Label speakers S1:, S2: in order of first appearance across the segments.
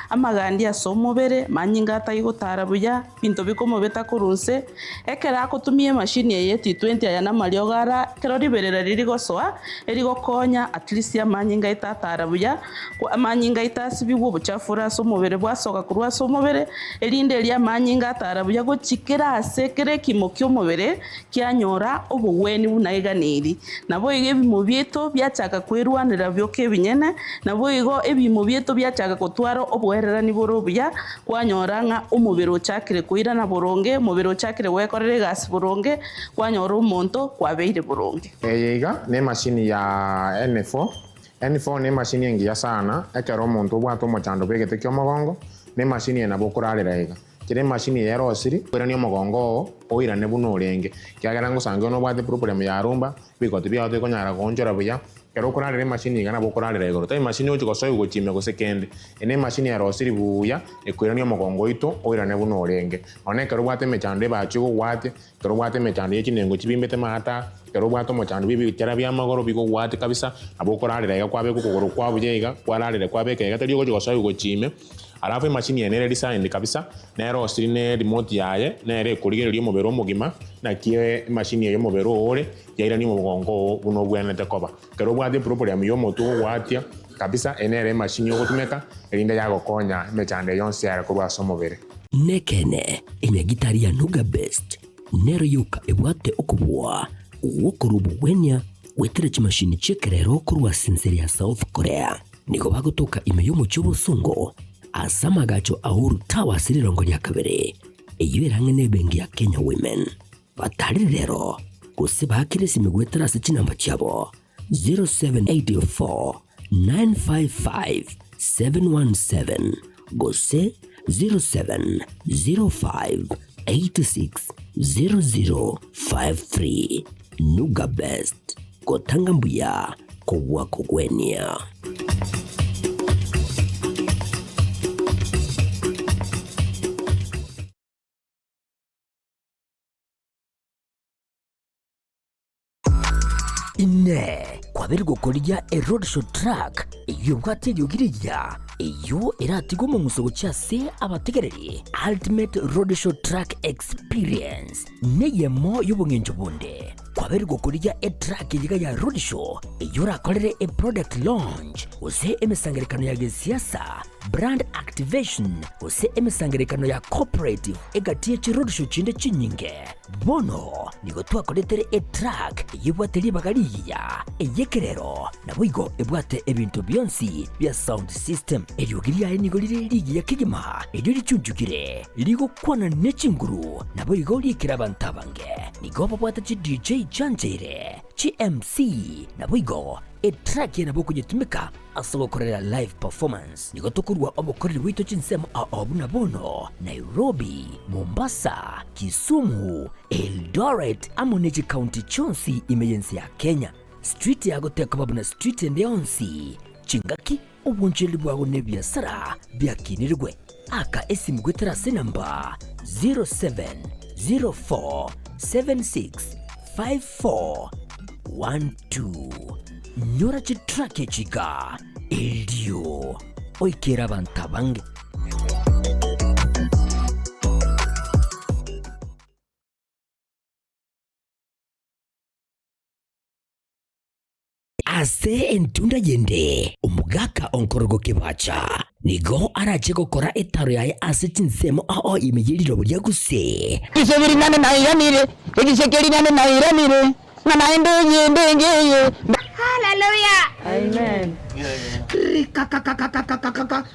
S1: amagandi ase omobere manyinga atagigotara buya binto bikomobeta korunse ekera akotumia emashini eye T20 aya na mariogara kero riberera riri gosoa erigokonya at least amanyinga itatara buya amanyinga itasibigwa obuchafura ase omobere bwasoka korwa ase omobere erinde eria amanyinga atara buya gochikera ase kere ekimo kia omobere kianyora obogweni buna iganeri nabo igo ebimo bieto biachaka kwerwanera bioka ebinyene nabo igo ebimo bieto biachaka kotwara oboererani boro obuya kwanyora ng'a omobere ochakire koirana boronge omobere ochakire gwekorera egasi boronge kwanyora omonto kwabeire boronge.
S2: Iga ne mashini ya N4 ne mashini engiya sana ekero omonto obwate omochando bwegete kia omogongo ne mashini ena bokorarera iga kire mashini yero osiri kwerania omogongo oirane buna orenge kiagera ngosanga ono bwate problem ya rumba bikote byaote konyara gonjora buya kero okorarera mashini iga na bokorarera igoro tai mashini ocho gosoe gochime gosekende ene mashini yero osiri buya ekwirania omogongo ito oirane buna orenge one kero bwate mechando bachigo gwate kero bwate mechando yechinengo chibimbete mata kero bwate omochando bibitera bya magoro bigo gwate kabisa abokorarera iga kwabe kukogoro kwabuye iga kwararera kwabeke iga tari ocho gosoe gochime alafu mashini ene design kabisa nero osiri ne remote yaye nere kurigereria omobere omogima na kie mashini yo omobere ore yairani omogongo buno bwenete koba kero bwate problem yo moto gwatia kabisa enere mashini yo gotumeka erinde yagokonya mechande yonse yare korwa somobere
S3: nekene enyagitari ya Nuga Best nero yuka ebwate okubwa wokurubu wenya wetere chimashini chekerero korwa sinseri ya South Korea niko bagotoka imeyo muchobo sungo asamagacho ahuru tawa sirirongo lya kabere eyiberang'e nebengi ya Kenya Women batari rero kusibakire simigwetera se chinamba chabo 0784 955 717 gose 0705 86 0053 Nuga Best kotanga mbuya kogwa kogwenia. Ine kwabere gokorya e roadshow track iyo bwate yogiriya iyo eratigo mu musogo cyase abategereri ultimate roadshow track experience neyemo y'ubungenjo bunde kwabere gokorya e track yiga ya roadshow iyo rakorere e product launch ose emesangerekano ya siasa brand activation ose emesangerekano ya cooperative egatiye chi roadshow chinde chinyinge bono nigo twakoretere e track yibwateri bagariya eyekerero nabuigo ebwate ebintu byonsi bya sound system eryogiria nigo liri ya kigima eryo lichunjukire ligo kwana nechinguru nabuigo likira bantabange nigo babwata chi DJ Chanjere chi MC nabuigo e track yana boku jitumika asobo korera live performance nigo tokurwa obokoreri wito chinsemo abuna bono Nairobi, Mombasa, Kisumu, Eldoret amoneji county chonsi emergency ya Kenya street ya goteka babuna street ndeyonsi chingaki obunjeli bwago nebyasara byakinirwe aka esimugwetera se namba 0704765412 nyora chitrake chiga eldio oikera bantabange ase entunda yende umugaka onkorogo kebacha nigo araje gukora etaro yaye ase chinsemo aho imeyiriro burya guse
S4: isebiri nane nairanire egisekeri nane nairanire nanaende yende
S5: hallelujah
S4: amen kakakakakakakaka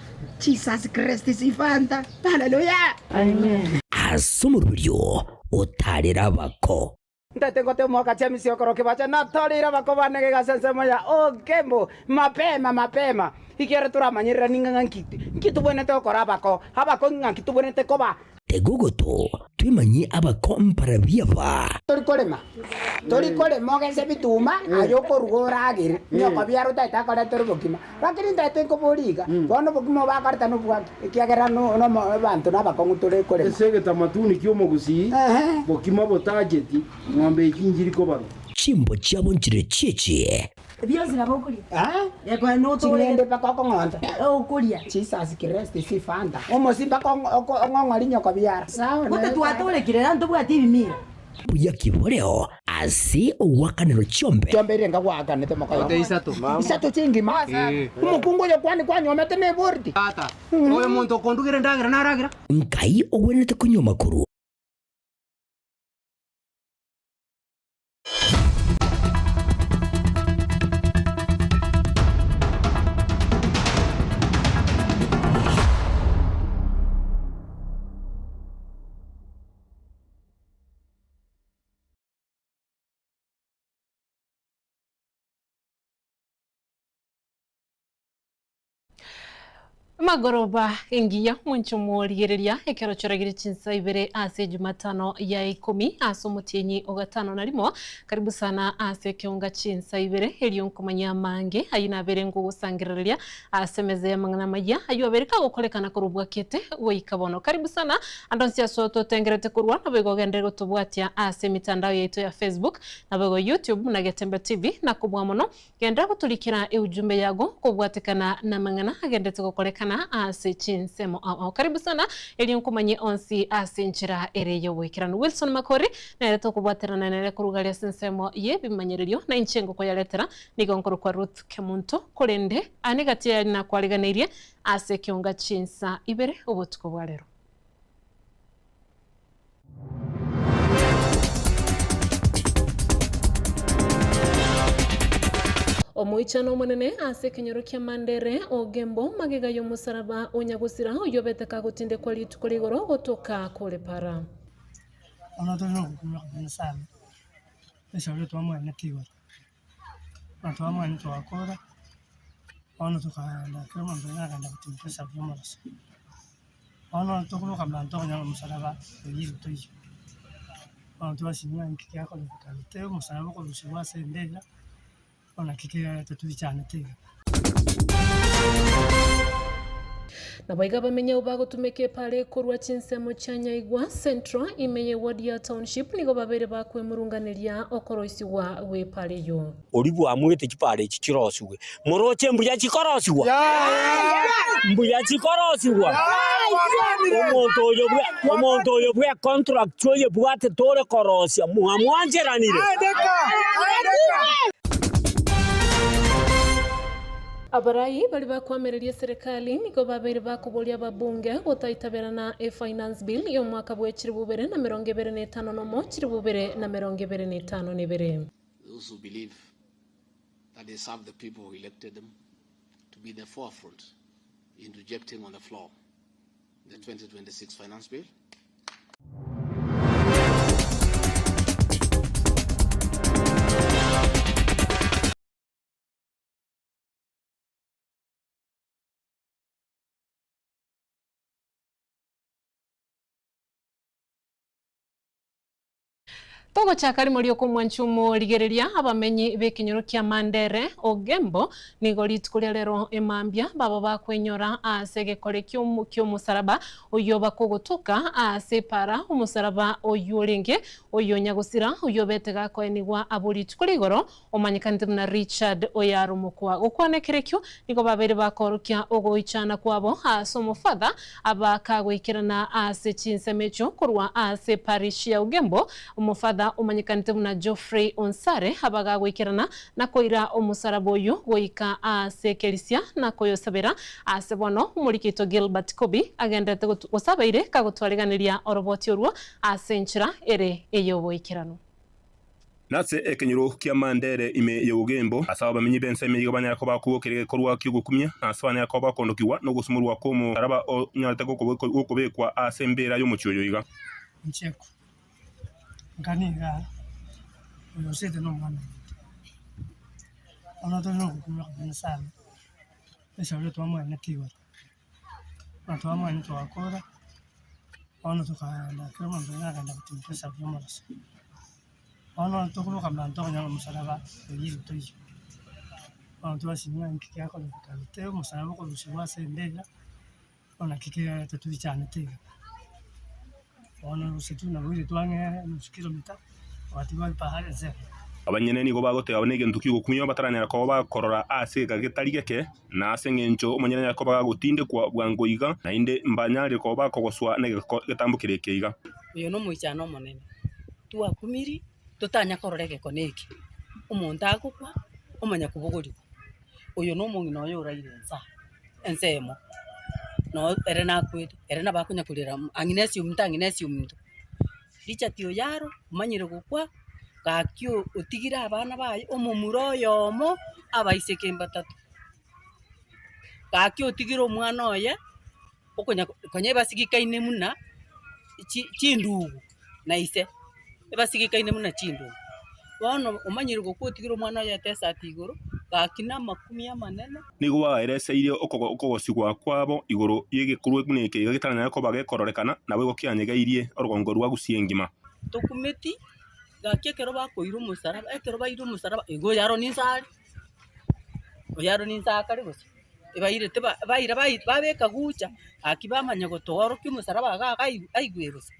S4: Jesus Christ is ifanta hallelujah amen
S3: asumuryo otarera bako
S4: Tengo te moka chemi sio koroke bacha na tolira bakobane ke gasense moya o gembo mapema ikiere turamanyira ninga nkitu bwene te okora bako abako nkitu bwene te koba
S3: tegogoto twimanyi abako mpara byaba
S4: tolikolema ogese bituma ayoko rugoragire nyoko byaro taita kora torobokima bakiri ndate ko boliga bono bokimo bakarta no bwa kiagera no bantu nabako ngutorekole
S6: sege tamatuni kyomogusi bokima botajeti ngombe ikinjiri ko baro
S3: chimbo chabo njire cheche
S5: Dios na bokuria.
S4: Ah?
S5: No to
S4: Chingende pa ko ngonda.
S5: kuria.
S4: Jesus Christ si fanda. Omosimba ko ngongori nyoko biara. Sawa.
S5: Bote twatole kirera ndo bwa TV mira.
S3: buya kiboreo ase owakanero chombe
S4: Chombe renga waka nete mako.
S6: Ote isato.
S4: Isato chingi ma. Umukungu yo kwani nyomete ne bordi.
S6: Tata. Oyo muntu kondugire ndagira naragira.
S3: ngai ogwenete kunywa makuru
S7: Magoroba ingia mwencho mworigereria ekero choragire chinsa ibere ase Jumatano ya 10 aso mutienyi ogatano na limo karibu sana ase kionga chinsa ibere elion kumanya mange ayina bere ngo gusangiriria ase meze ya mangana maya ayo bereka gukolekana kurubwa kete woikabono karibu sana andonsi asoto tengerete kurwa nabego gende gotubwatia ase mitandao yetu ya Facebook nabego YouTube na Getembe TV na kubwa mono genda gutulikira ujumbe yago kubwatikana na mangana agendete gukolekana ase chinsemo au karibu sana elion kumanye onsi ase nchira ereyo wekirano Wilson Makori na leto kubwaterana na kurugalia sinsemo ye bimanyererio na inchengo kwa yaletera nigonkoro kwa Ruth Kemunto kurende anigatia na kwaliganirie ase kionga chinsa ibere obotuko bwarero Omuichano munene ase kenyoro kia Mandere ogembo magega yo musaraba onyagusira oyobete kagutinde kwa litu kuligoro gotoka kule para
S8: Ona tono kumya sana. Esa ole to amwa netiwa. Anto amwa nito akora. Ona to kana kama mbona kanda kutimpa byomarasa. Ona to kuno kamla to nyanga musaraba yiru to yi. Ona to asinya nkiki yako lokate musaraba ko lusiwa sendela. Ona kike tatuichana tega.
S7: na baiga bamenya ubagutumeke pale kurwa chinsemo chanya igwa Central imenye ward ya township nigo babere bakwe murunganiria okoroisiwa we pale yo
S9: oribu amwete kipale kikirosiwe moroche mbuya kikorosiwa mbuya kikorosiwa omonto oyo bwe contract oyo bwate tore korosia muamwanjeranire
S7: Abarai bali bakwamereria serikali niko babere bakubolia babunge gutaitabirana finance bill yo mwaka bwe 2025 no mo 2025 nebere.
S10: Those who believe that they serve the people who elected them to be the forefront in rejecting on the floor the 2026 finance bill.
S7: Togo chakari morio kumwanchumo ligereria abamenyi bekinyoro kia Mandere ogembo nigo litukulia lero emambia baba bakwenyora asege kole kyo musaraba oyo bakogotoka asepara umusaraba oyo lenge oyo nyagusira oyo betega ko enigwa abuli tukuligoro omanyikanite na Richard oyarumukwa okwanekerekyo nigo babere bakorokia ogoichana kwabo asomo father abakagwikirana ase chinsemecho kurwa ase parish ya ogembo umufadha umanyikanite na Geoffrey Onsare abagagwikirana na koira omusaraba oyo goika asekelisia na koyosabera asebono umurikito Gilbert Kobi agendete gusabaire kagutwariganiria oroboti orwo asenchira ere eyoboikirano
S11: Natse ekenyoro kia Mandere ime yogembo asaba bamenyi bense ime yobanya ko bakubokere korwa kigukumya asabanya ko bakondokiwa no gusumurwa ko mu araba nyarate ko kubekwa asembera yo mucyoyo yiga
S8: Ncheko. Nganiga. Oyo sete no mwana. Ona tono kumya sana. Esa ole to amwa netiwa. Anto amwa nito akora. Ona to kana kama mbona kanda kutimpa byomarasa. Ona to kuno kamla to nyanga musaraba yiru to yi. Ona to asinya nkiki yako lokate musaraba ko lusiwa sendela. Ona kike tatuichana tega. Ona usitu na wili tuange nusikilo mita watiwa pahali zero
S11: abanyene nigo bagotega bane gentu kigukumya bataranyara ko bakorora ase gagitari geke na ase ngencho omanyene ko bagutinde kwa bwangoiga na inde mbanyari ko bakogoswa ne getambukire keiga
S12: uyo no muichano monene twakumiri tutanya kororege koneki umuntu akukwa omanya kubuguri uyo no mungino yo urairenza ensemo no erena kwete erena bakunya kulira anginesium ntanginesium richa tio yaro manyire gukwa kakyo utigira abana baye omumuro yomo abaiseke mbatatu kakyo utigira omwana oye okonya konye basigikaine muna chindugu na ise basigikaine muna chindugu bono omanyire gukwa utigira omwana oye tesa tigoro kakina makumi amanene
S11: nigo waereseire okogosigwa kwabo igoro yegikuru ekuneke igagitaranya ko bagekororekana nawe gokianyegairie orugongo rwa gusiengima
S12: tokumeti gakekero bakoira umusaraba ekero baira umusaraba ego yaro ninsari oyaro ninsakari gusa ibaire te baira babeka gucha akibamanya gotoro kimusaraba aigwe gusa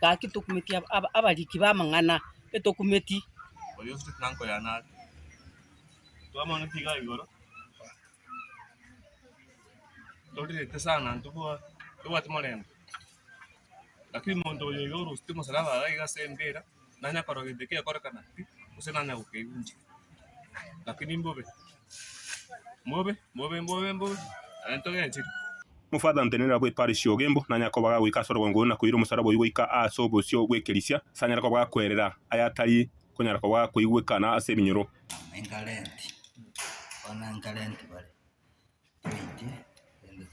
S12: gaki tokumeti abaliki bamangana etokumeti
S13: oyo nanko yana tuamana tiga igoro tolirete sana ntuko tuwatimorendo lakini mondo yo igoro stimo salaba aiga sembera nanya korogete ke korekana usenanya ukeunji lakini mbobe antogenchi
S11: mufadha ntenera bwe parish yogembo nanya ko baga wika soro ngo na kuira umusarabo yiwika aso bosyo gwekerisia sanyara ko baga kwerera ayatari kunyara ko baga kuyiwekana ase binyoro
S14: engalenti ona engalenti bale twiti ende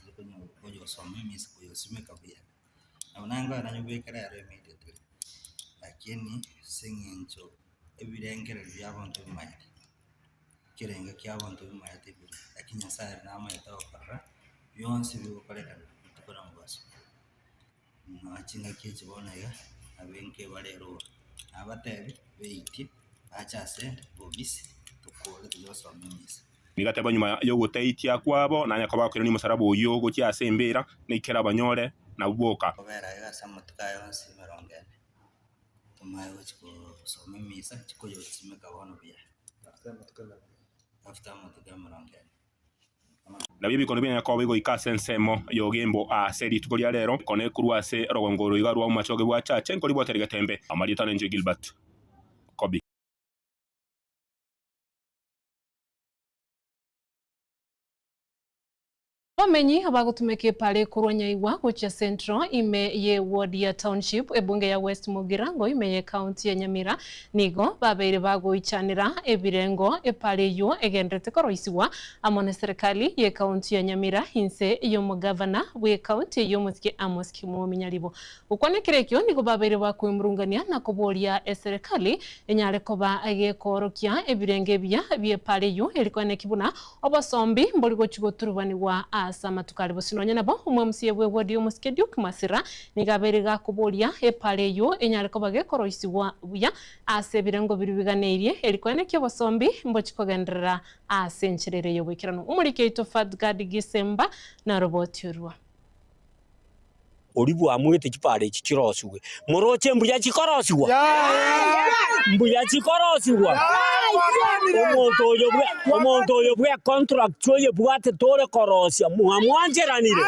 S14: kunyo some misi kuyosimeka bia abonanga nanyubekera yaro immediately lakini singincho ebirengere by'abantu bimayite kirenga ky'abantu bimayite lakini nyasaye namayita okara byonse byokolekana tukora mubaso machinga kyekibonega abenke balero abatebi beiti achase bobisi tukole tuyosoma misi
S11: nigateba nyuma yo guteitia kwabo nanya ko bakira ni musarabo uyo gokia sembera nikera banyore na buboka
S14: obera yasama tukayonse merongene tumayo chiko soma misa chiko yosimeka bono bia after merongene
S11: nabyo bikono bya ko bigo ikase nsemo yogembo a seri tukolia rero kone kuruase rogongoro igarwa umachoge bwa chache nkoli bwa terega tembe amarita nje Gilbert Kobi
S7: Bamenyi abagutumeke pale kuronyaiwa kucha Central ime ye ward ya township ebunge ya West Mugirango ime ye county ya Nyamira nigo babeire bagoichanira ebirengo epale yo egendrete koroisiwa amone serikali ye county ya Nyamira hinse yo mugavana we county yo musike Amos Kimuminyalibo ukone kirekyo nigo babeire bakwimrungania na koboria serikali enyale koba agekorokia ebirenge bya pale yo elikone kibuna obasombi mboligo chigoturubaniwa asama tukalibo sinonya nabo umwamsiye bwe wadi umuskeduke masira nigaberega kubolia epale yo enyale ko bagekoroisiwa buya ase birengo biribiganeirie elikwane kyo basombi mbochikogendera asencherere yo bwikirano umulike to Fadgad Gisemba na robotirwa
S9: olibu amwete kipale kikiroswe moroche mbuya kikoroswa omonto oyo bwe contract oyo bwate tore korosya muhamwanjeranire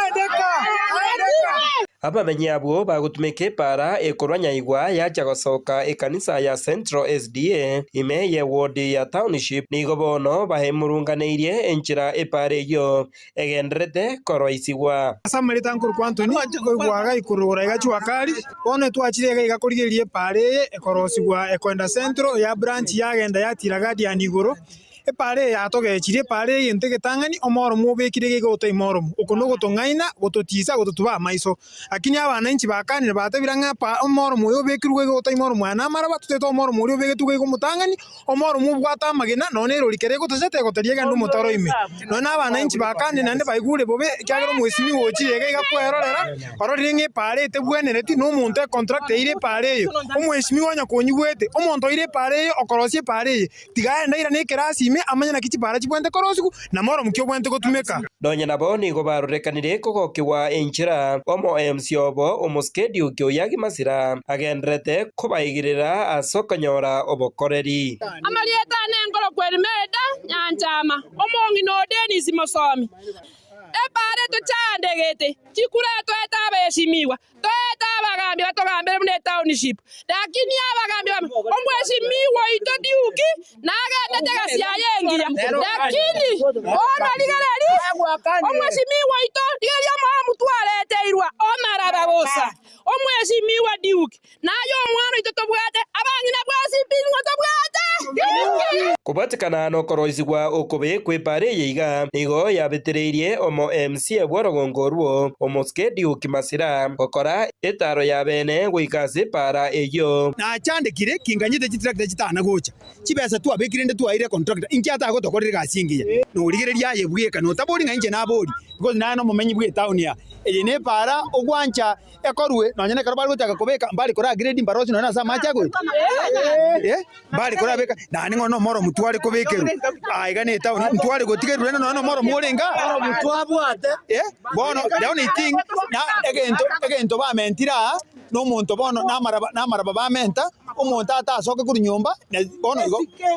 S15: abamenyi abo bagutumike para ekorwanya igwa yaja gosoka ekanisa ya Central SDA ime ye ward ya township nigo bono bahemurunganeirie enchira epare yo egendrete koroisiwa
S16: asamarita nkuru kwantoni gwaga ikurura igachwa kali one twachirega igakurigerie pare ekorosiwa ekwenda Central ya branch yagenda yatira guardian iguru epare yatogechire pare yentegetangani omoro mubekire gigoto imoro ukono gotongaina gototisa gototuba maiso lakini abana inchi bakanire batabiranga pa omoro muyo bekirwe gigoto imoro mwana mara batuteto omoro muyo begetuge gomutangani omoro mubwata magena none rorikere gotosete gotoriega ndu mutoro ime none abana inchi bakanire nande baigure bobe kyagero mwesimi wochirega igakwerorera ororinge pare tebwenereti no muntu contract ire pare yo omwesimi wonya konyigwete omonto ire pare okorosie pare tigaenda ira ne kerasi omong'ina amanye na kichibara chibwente korosiku na moro mukio bwente gotumeka
S15: nonya nabo nigo barorekanire kogokiwa enchira omo MC obo omoskedi ukio yagi masira agendrete kubaigirira asokonyora obokoreri
S17: amalieta nengolo kwerimeda nyanjama omong'ina Dennis Musomi epare tuchandegete chikure tweta abeshimiwa tweta abagambi batogambire mune township lakini abagambi omweshimiwa ito Diuki nagende tegasi ayengia lakini ona ligereri omweshimiwa ito ligeria mwamu twaleteirwa omaraba bosa omweshimiwa Diuki nayo omwana ito tobwate abang'ina bwasipinwa tobwate
S15: kubatikana no koroisigwa okobe kwepare yiga nigo yabitireirie omo MC bworogongoruo omoskedi ukimasira gokora etaro ya bene gwikase para eyo
S16: na chandekire kinganyite chitractor chitana gocha chibesa tu abekire nde tu aire contractor inkiata gotokorire gasingiya no rigereria yebweka no tabori nganje na bori because na no mumenyi bwe town ya ene para ogwancha ekorwe no nyane karabari gotaka kobeka mbali kora grade mbarosi no na sama chago mbali kora beka na ningo no moro mutware kobekeru aiga ne town mutware gotigerwe no moro murenga mutwabwate bono the only thing na egento ba mentira no muntu bono namaraba ba menta umuntu atasoke kuri nyumba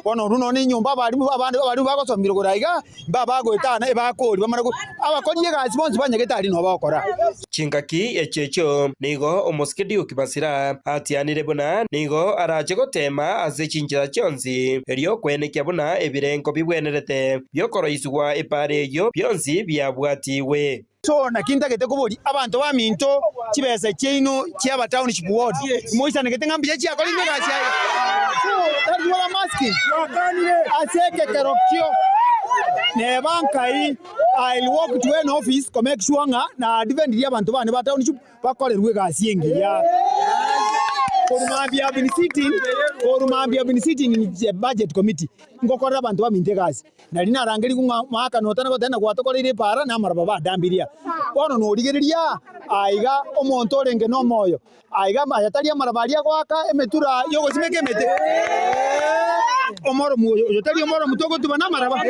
S16: bono runo ni nyumba bari abandi bagosomira goraiga baba goitana ebakori bamara abakori gasi bonse banyagetari no bakora
S15: chingaki echecho nigo omoskedi ukibasira atianire buna nigo arache gotema ase chinjira chonzi erio kwenekia buna ebirengo bibwenerete byokoroisugwa epare yo byonzi byabwatiwe
S16: so nakintagete kubori abantu baminto kibesa kyeino kyaba township ward moisa negete ngambye kyakolinga gasi so that's what I'm asking aseke kerokyo ne bankai I'll walk to an office to make sure na defend ya bantu bane ba township bakorerwe gasi yengiya Orumambia been sitting in the budget committee. Ngokora abantu baminte gasi. Nari narangeri kumaka notana gotena gwatokorire para na marababa dambiria. Bono no rigeria aiga omonto orenge no moyo. Aiga mayataria marabaria gwaka emetura yogo simeke mete. Omoro moyo yotari omoro mutogo tubana maraba.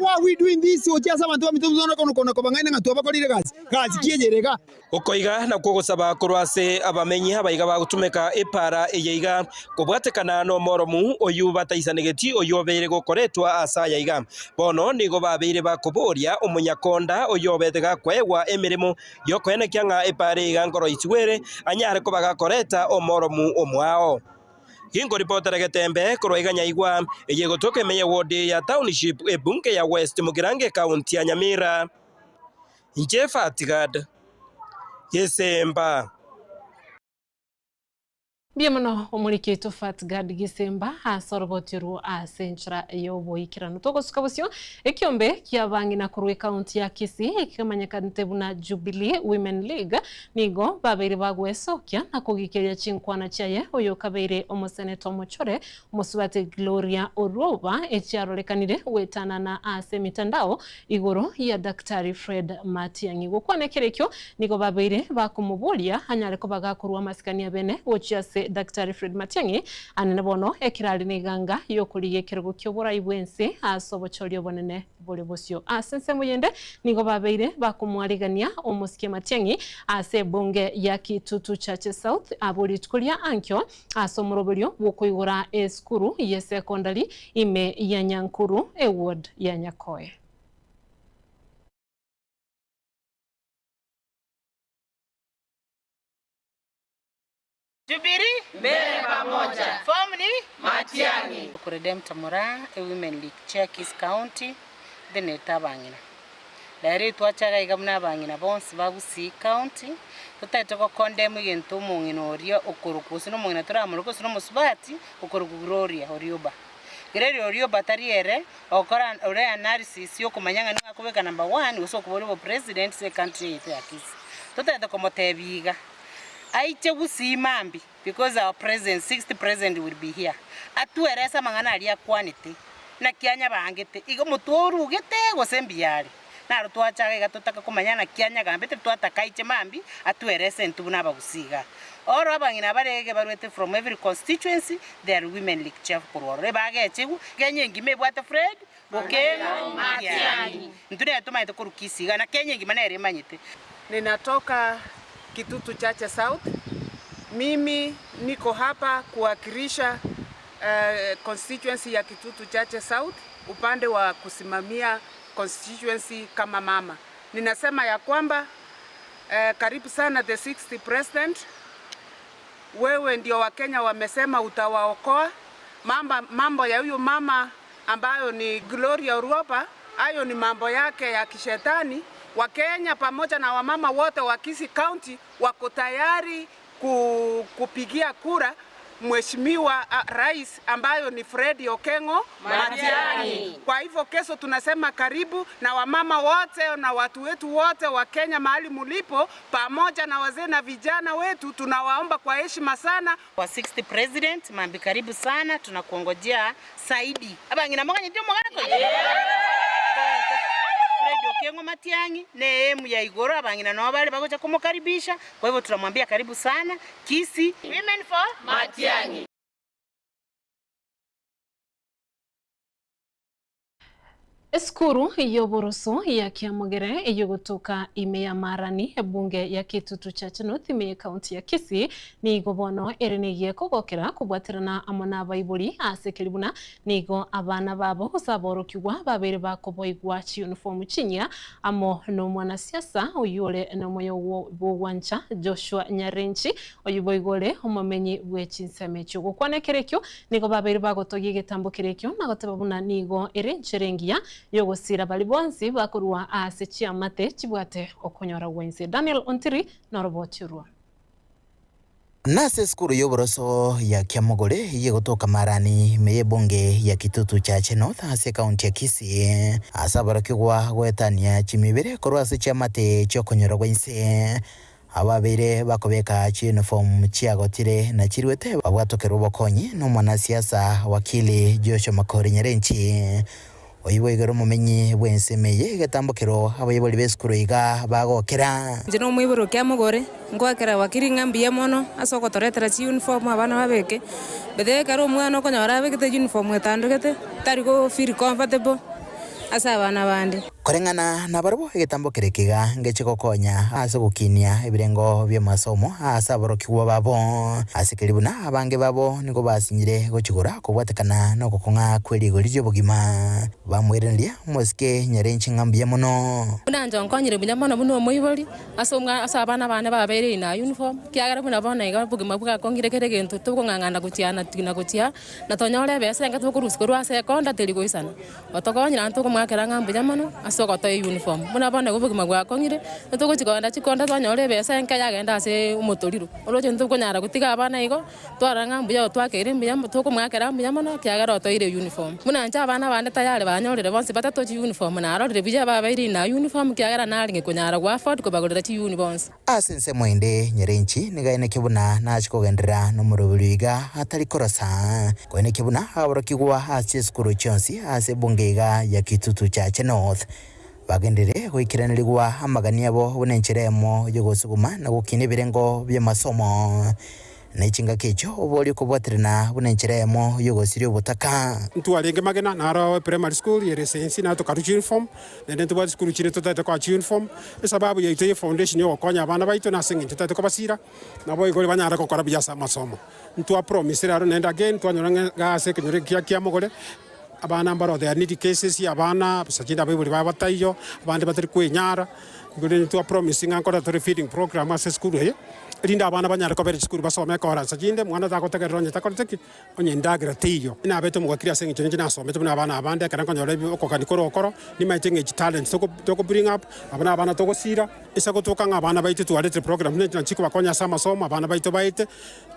S16: Why we doing this? Ocha abantu bamite kono kobangaina ngatuba korire gasi. Gasi kiejerega.
S15: Okoiga na kugusaba kurwase abamenyi abaiga bagutumeka epara eyeiga kubwatekana no moromu oyu bataisanegeti oyu obeire gokoretwa asa yaiga bono nigo babeire bakuburia omunyakonda oyu obetega kwegwa emirimo yokoenekia ng'a epara eiga ngoro iswere anyare kubaga koreta omoromu omwao Kingo reporter Getembe kuroiga nyaigwa eyegotoke meye ward ya township ebunge ya West Mugirange county ya Nyamira Njefa Tigad Gesemba
S7: Biamono omuriketo Fatgad Gisemba asorobotiru asenchra yobo ikirano togosukabusyo ekiombe kyabangi na kurwe county ya Kisii ekikamanyika ntebuna Jubilee Women League nigo babere bagwesokya na kugikeria chinkwana chaye oyo kabere omoseneto mochore musubate Gloria Oroba echarolekanire wetana na ase mitandao igoro ya Daktari Fred Matiang'i gukwanekerekyo nigo babere bakumubulia hanyare ko bagakurwa masikania bene wochiase Daktari Fred Matiang'i anene bono ekirali neganga yokuriye kirego kyobora ibwense asobochorio bonene bole bosyo asense muyende nigo babeire bakumwarigania omusike Matiang'i ase bunge ya Kitutu Chache South abori tukulia ankyo asomorobolyo wokoigora eskuru ye secondary ime ya Nyankuru ward ya Nyakoe.
S18: Jubilee mbele pamoja. Form ni Matiang'i. Kuredem Tamura Women League Chair Kisii County dene tabangina. Dari twachaga igamna bangina bonse bagusi county. Tutaitoko condemn igento mungino oria okurukusi no mungina turamurukusi no musubati okuruguroria orioba. Gereri orioba tariere okora ore analysis yo kumanyanga ninga kubeka number 1 uso kubori president se country yetu ya Kisii. Tutaitoko motebiga. Aiche busimambi because our president 60th president will be here atueresa mangana alia kwanite na kianya bangete igo mutoru gete gosembiyari naro twachaga igatutaka kumanyana kianya gambete twatakaiche mambi atwerese ntubuna bagusiga oro abangina barege barwete from every constituency there women league chair kurore bagechegu kenye ngime bwate Fred Bokeno Matiang'i ntune tumaite kurukisiga na kenye ngima nere manyite.
S19: Ninatoka Kitutu Chache South. Mimi niko hapa kuwakilisha constituency ya Kitutu Chache South upande wa kusimamia constituency kama mama. Ninasema ya kwamba karibu sana the 60th president. Wewe ndio Wakenya wamesema utawaokoa. Mambo ya huyu mama ambayo ni Gloria Uruopa, hayo ni mambo yake ya kishetani. Wakenya pamoja na wamama wote wa Kisii County wako tayari kupigia kura Mheshimiwa Rais ambayo ni Fred Okengo Matiang'i. Kwa hivyo kesho tunasema karibu, na wamama wote na watu wetu wote wa Kenya mahali mulipo, pamoja na wazee na vijana wetu, tunawaomba kwa heshima sana.
S18: Wa 60 president mambi karibu sana, tunakuongojea Saidi. Abangina mokanya ndio mogana ko. Fred Okengo Matiang'i ne ya igoro abangina no bale bagocha kumukaribisha. Kwa hivyo tunamwambia karibu sana Kisii Women for Matiang'i.
S7: Eskuru yoboroso ya Kiamogere yogotoka ime ya Marani bunge ya Kitutu Chache North ime county ya Kisii nigo bono erenigie kogokera kubwatirana amona baibuli asekelibuna nigo abana babo usaborokiwa babere bakoboigwa chi uniform chinya amo no mwana siasa oyole no moyo bwancha Joshua Nyarenchi oyiboigole omumenyi bw'ekinsemecho gukwanekerekyo nigo babere bagotogie getambo kerekyo nagotababuna nigo erencherengia yogosira bali bonsi bakurwa ase chiamate chibwate okonyora wense. Daniel Ontiri norobochirwa
S20: nase skuru yoboroso ya Kiamogore yegotoka Marani meye bunge ya Kitutu Chache North ase county ya Kisii asabarakigwa gwetania chimibere korwa ase chiamate chokonyora wense ababere bakobeka uniform chiagotire na chirwete babwatokerwa bokonyi no mwana siasa wakili Joshua Makori Nyarenchi oyiboigero mumenyi bwensemeye gatambokero abayiboli beskuru iga bagokera
S21: njino mwiboro Kiamogore ngwakera wakiri ngambia mono asoko toretera chi uniform abana babeke bede karo mwana okonyora bekete uniform etandukete tariko feel comfortable asa abana bandi
S20: korengana na barbo egetambo kerekiga ngechiko konya ase gukinia ebirengo bya masomo asa borokiwa babo asekelibuna abange babo niko basinyire gochigura kubwatekana no gukonga kweri gori bogima bamwerendia moske Nyarenchi ngambia mono
S21: unanja nkonyire bunyamana buno moibori asomwa asa abana bane babere na uniform kiagara buna bona iga bogima bwa kongire kere gento tugongangana gutiana tina gutia na tonyore bese ngatu kurusikorwa sekonda teligo isana otokonyira ntuko mwakera ngambia mono sokoto uniform muna bana gubugima gwa kongire ntuko chikonda twanyore besa enka yagenda ase umutoriro oloje ntuko nyara gutiga abana igo twaranga mbuya twakere mbuya tuko mwakera mbuya mono kiagara toire uniform muna ncha abana bande tayari banyorere bonse batato chi uniform na arore bija babairi na uniform kiagara naringe kunyara gwa afford kubagorera chi uniform
S20: asense mwende Nyarenchi nigaine kibuna na chikogendera no murubiga atari korosa koine kibuna aborokigwa ase skuru chonsi ase bungega ya Kitutu Chache North bagendere goikiranirigwa amagania bo bunencheremo yogosuguma na gukine birengo bya masomo na ichinga kecho obori kubwatirana bunencheremo yogosirio butaka
S22: ntwarenge magena naro primary school yere sensi na to karu uniform nende twa school chine to tata kwa uniform sababu ya ite foundation yo konya abana baito na singi tata ko basira na boy goli banyara ko karabya sa masomo ntwa promise raro nenda again twanyora ga se kenyore Kiamogore abana mbaro there need cases ya abana sajinda bibuli babatayo abandi batari kwenyara ngone twa promising ankora to feeding program as school he linda abana banyara ko bere school basome ko ran sajinde mwana ta ko teke ronye ta ko teke onye ndagra tiyo ina beto mu gakira sengi chenje na some tuna abana abande kana ko nyore ko kandi koro ni maitenge talent to ko bring up abana to ko sira isa ko to kanga abana baite to alete program ne chiko bakonya sama soma abana baite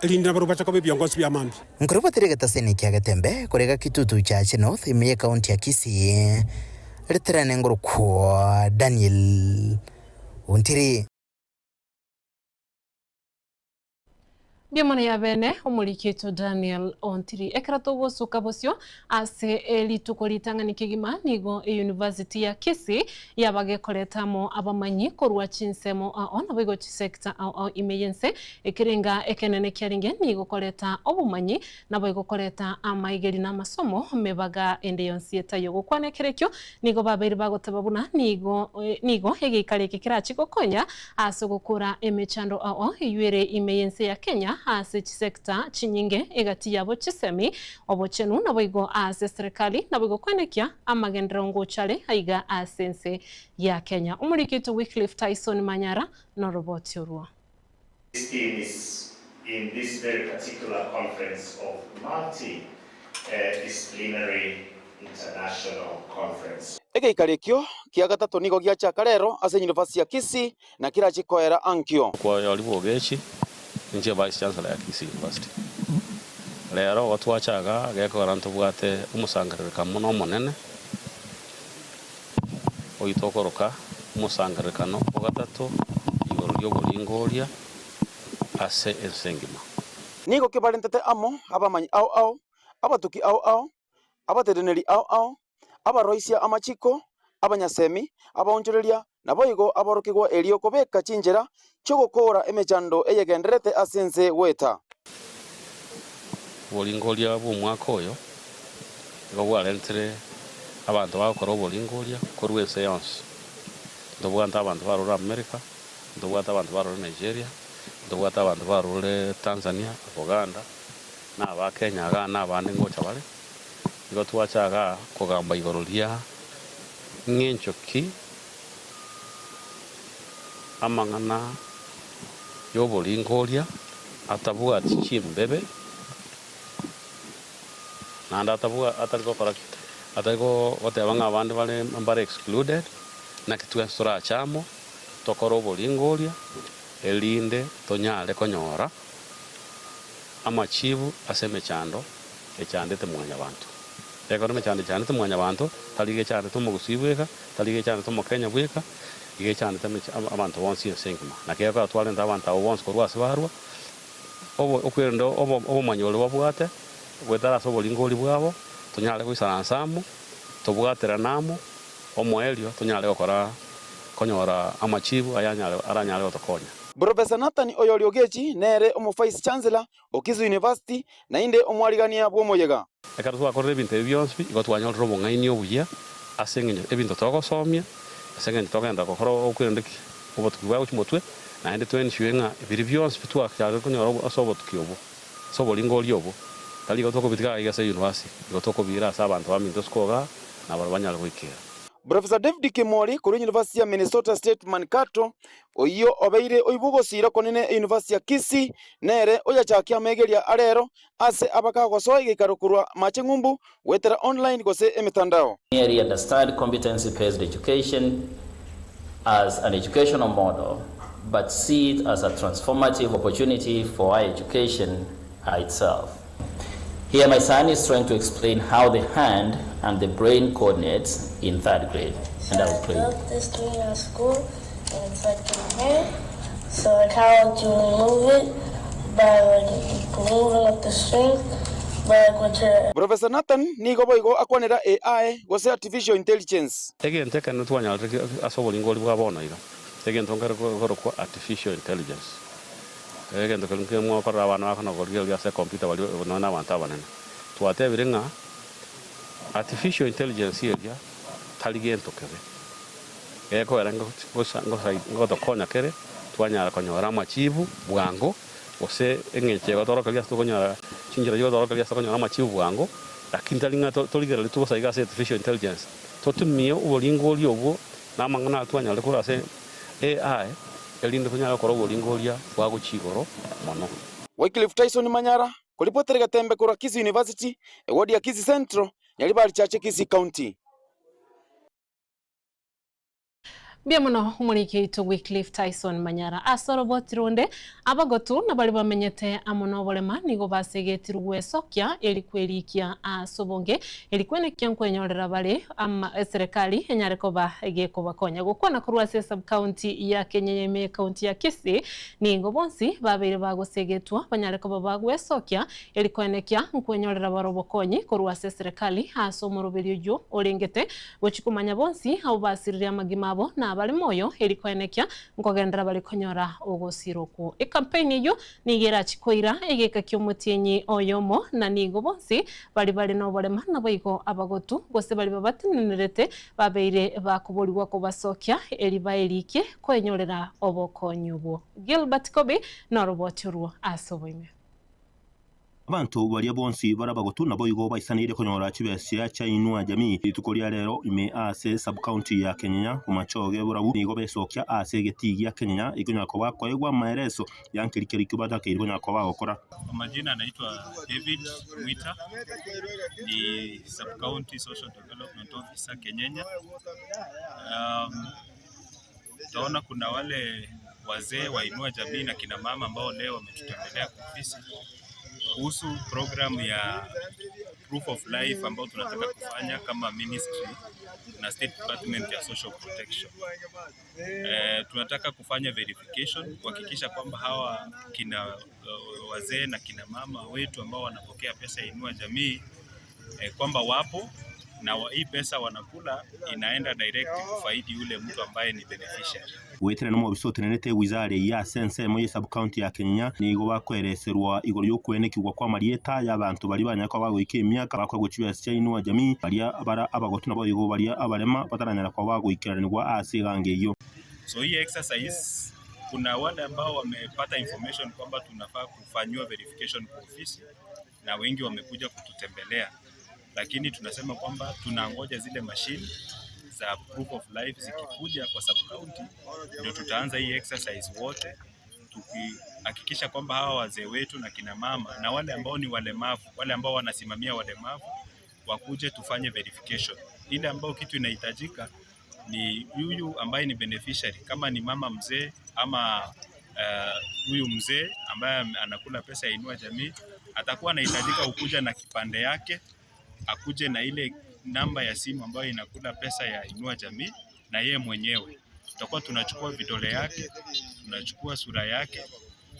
S22: linda baru bacha ko biongozi bya mambi
S20: nkuru terega taseni kya gatembe korega Kitutu Chache North ime county ya Kisii reterane ngoro kwa Daniel Ontiri
S7: Biamana ya bene omurikito Daniel Ontiri ekrato bosuka bosyo ase elitukolitanga nikigima nigo University ya Kisii yabage koletamo abamanyi korwa chinsemo ona bigo chisekta au imeyense ekiringa ekenene kyaringe nigo koleta obumanyi nabo igo koleta amaigeri na masomo mebaga ende yonsieta yogo kwanekerekyo nigo babiri bagotababuna nigo egikale kikirachi gokonya ase gukura emechando au iyure imeyense ya Kenya ase chisekta chinyinge egati yabo chisemi obochenu nabo igo ase serikali nabo igo kwenekia amagendero ngochale aiga asense ya Kenya. Umurikito Wycliffe Tyson Manyara no robot yorwa.
S1: This team is in this very particular conference of multi-disciplinary international conference.
S2: Egeikarikyo kia gatatu nigo gia chakarero ase University ya Kisii na kira chikoera ankyo
S23: kwa yalibo gechi nje vice chancellor ya Kisii University lero watwachaga gekora ntubwate umusangarika muno monene oyitokoroka umusangarikano ogatatu igoro lyobulingoria ase ensengima
S2: nigo kibalentete amo abamanyi au abatuki au abatedeneri au abaroisia amachiko abanyasemi abaonjoreria nabo igo aborokigwa elio kobeka chinjera chogokora emechando eyegenderete asense weta
S23: bolingoria bumwaka oyo igo bwarentere abantu bakora bolingoria korwe science ndobwanta abantu barora America ndobwanta abantu barora Nigeria ndobwanta abantu barora Tanzania Uganda na ba Kenya ga na bandi ngocha bale igo twachaga kugamba igororia ngenchoki amangana yobolingoria atabuga chimbebe nanda atabuga atariko korakita atariko otebanga abandi bale mbare excluded na kitu sura chamo tokoro bolingoria elinde tonyale konyora amachivu aseme chando echandete mwanya bantu ekorome chande mwanya bantu talige chande tumugusibweka talige chande tumukenya bweka ige chande abantu bonsi ensengima nakeka twalenda abantu abo bonsi korwa sibarwa okwendo obumanyolo babwate gwetara sobolingoli bwabo tunyale kwisana nsamu tubwatera namo omwelio tunyale gukora konyora amachivu aranyale otokonya.
S2: Professor Nathan Oyoliogechi nere omu Vice Chancellor Okizu University na inde omwarigania bwomoyega
S23: ekara twakorera ebintu ebyonsi igo twanyorera obung'aini obuya aseng'enye ebintu togosomia aseng'enye togenda gukora okwendeki obotuki bwa chimotwe na inde twenishwe ng'a ebiri byonsi bitwakyare konyora ase obotuki obo ase obolingori obo tari igo tokobitika iga ase university igo tokobira ase abantu baminto sikoga na baro banyala gwikira.
S2: Professor David Kimori kuri University ya Minnesota State Mankato oyo obeire oibugosira konene University ya Kisii nere oyachakia megeria arero ase abakagosoa igikarokurwa machengumbu wetera online gose emitandao.
S24: We understand competency-based education as an educational model, but see it as a transformative opportunity for our education itself. Here my son is trying to explain how the hand and the brain coordinates in third grade. And I'll play.
S25: I love this doing at school, and it's like in here. So like how do you move it by like moving up the string, by like what you're...
S2: Professor Nathan nigo boigo akwanera AI gose artificial intelligence.
S23: Again take an twanya asobolingoli bwa bona ira. Again tongara ko artificial intelligence. Egento kelunke mwa para abana bakana gorgel ya se computer bali nona abantu abanene twate birenga artificial intelligence ya taligento kebe eko era ngo tokonya kere twanyara konyora machivu bwango ose engeche gotoroka lya tokonyara chinjira yo toroka lya tokonyara machivu bwango lakini talinga toligera litukosa iga artificial intelligence totumie ubolingoli obwo namangana twanyara kora se AI elinde kunyala kora bolingolia bwa guchigoro mono.
S2: Wycliffe Tyson Manyara kulipoterega tembe kura Kisii University ward ya Kisii Central nyalibali chache Kisii County.
S7: Bia muno umurikito Wycliffe Tyson Manyara asorobotironde abagotu na bali bamenyete amono bolema nigo basegetirwe gwecokia eri kwerikia asobonge eri kwenekia nkwenyorera bali serikali enyarekoba egekobakonya gukwana kurwase sub county ya Kenyeme county ya Kisii ningo bonsi babere bagosegetwa banyarekoba bagwecokia eri kwenekia nkwenyorera barobokonyi kurwase serikali asomoroberio jo orengete gochikumanya bonsi abo basiriria magimabo na bali moyo eri kwenekia nkogendera bali konyora ogosiroku campaign yo nigera chikoira egeka kyomutienyi oyomo na nigo bonsi bali no bolema na boigo abagotu gose bali babatinirete babeire bakuborirwa kubasokia eri baerike kwenyorera obokonyubo. Gilbert Kobe no robotirwo asoboime.
S11: Abantu baria bonsi barabagotu nabo igo baisanire konyora chibesya cha inua jamii itukoria rero ime ase sub county ya Kenya kumachoge burabu nigo besokia ase getigi ya Kenya ikonya ko bakoegwa maereso yankirikeri kubata ke ikonya ko bagokora.
S3: Majina anaitwa David Mwita, ni sub county social development officer Kenyenya. Taona kuna wale wazee wa inua jamii na kina mama ambao leo wametutembelea kwa ofisi kuhusu program ya proof of life ambao tunataka kufanya kama ministry na State Department ya Social Protection. Tunataka kufanya verification kuhakikisha kwamba hawa kina wazee na kina mama wetu ambao wanapokea pesa ya inua jamii kwamba wapo na hii pesa wanakula inaenda direct kufaidi yule mtu ambaye ni beneficiary.
S11: Wetere no mubisotenete wizare ya sense moye sub county ya Kenya nigo bakwereserwa igoro yo kwenekirwa kwa marieta y'abantu bali banyako bagwike imyaka bakwaguciwe cya inua jamii bali abara abagotu nabo igo bali abarema bataranyara kwa bagwikiranirwa asigange yo.
S3: So hii exercise kuna wale ambao wamepata information kwamba tunafaa kufanywa verification kwa ofisi na wengi wamekuja kututembelea, lakini tunasema kwamba tunangoja zile machine za proof of life zikikuja kwa sub county ndio tutaanza hii exercise wote, tukihakikisha kwamba hawa wazee wetu na kina mama na wale ambao ni walemavu, wale ambao wanasimamia walemavu wakuje tufanye verification. Ile ambao kitu inahitajika ni huyu ambaye ni beneficiary, kama ni mama mzee ama huyu mzee ambaye anakula pesa ya inua jamii atakuwa anahitajika ukuja na kipande yake, akuje na ile namba ya simu ambayo inakula pesa ya inua jamii na yeye mwenyewe. Tutakuwa tunachukua vidole yake, tunachukua sura yake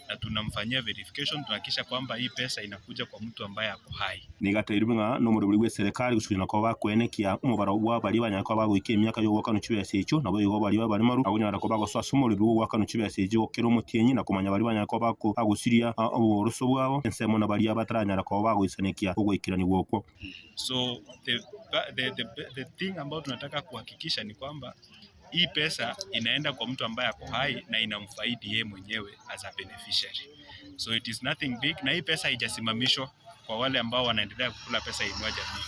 S3: na tunamfanyia verification, tunahakisha kwamba hii pesa inakuja kwa mtu ambaye ako hai.
S11: Nigaterirwa no muri buri serikali gushikira ko bakwenekia umubaro wa bali banyako bagwike imyaka yo gwakanu chibese ico nabo igo bali bari maru abunyara ko bagosasumuriro gwakanu chibese ico kero mutienyi na kumanya bali banyako bako agusiria uburuso bwabo ensemo na bali abataranyara ko bagwisanekia kugwikirani gwoko.
S3: So the thing about tunataka kuhakikisha ni kwamba hii pesa inaenda kwa mtu ambaye ako hai na inamfaidi yeye mwenyewe as a beneficiary. So it is nothing big, na hii pesa haijasimamishwa kwa wale ambao wanaendelea kukula pesa ya inua jamii.